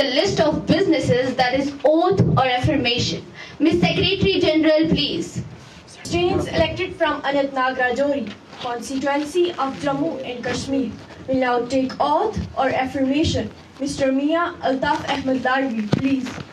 the list of businesses that is oath or affirmation. Miss Secretary General, please. Students elected from Anantnag Rajouri, constituency of Jammu and Kashmir, will now take oath or affirmation. Mr. Mia Altaf Ahmed Larvi, please.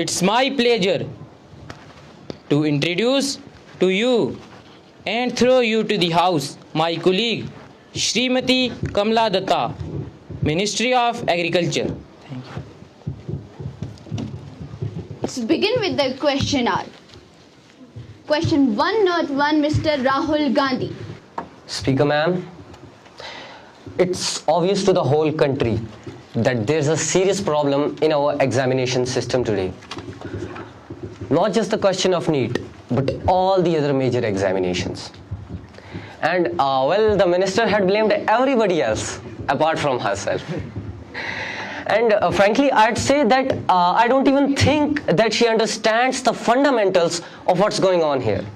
It's my pleasure to introduce to you and through you to the house my colleague Shrimati Kamala Datta, Ministry of Agriculture. Thank you. Let's begin with the question hour. Question 101, Mr. Rahul Gandhi. Speaker ma'am, it's obvious to the whole country that there's a serious problem in our examination system today. Not just the question of NEET, but all the other major examinations. And well, the minister had blamed everybody else apart from herself. And frankly, I'd say that I don't even think that she understands the fundamentals of what's going on here.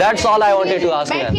That's all I wanted to ask.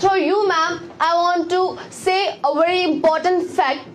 Through you ma'am, I want to say a very important fact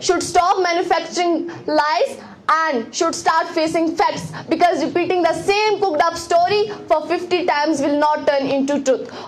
should stop manufacturing lies and should start facing facts, because repeating the same cooked up story for 50 times will not turn into truth.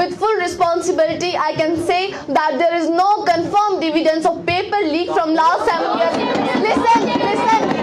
with full responsibility I can say that there is no confirmed evidence of paper leak from last 7 years. Listen,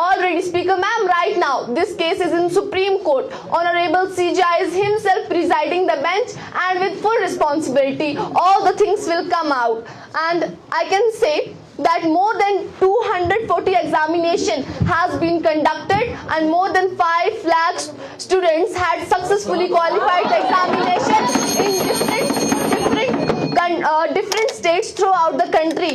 Already, Speaker Ma'am, right now this case is in Supreme Court. Honorable CJI is himself presiding the bench, and with full responsibility all the things will come out. And I can say that more than 240 examination has been conducted and more than 5 lakh students had successfully qualified the examination in different states throughout the country.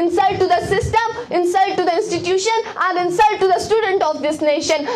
insult to the system, insult to the institution and insult to the student of this nation.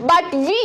but we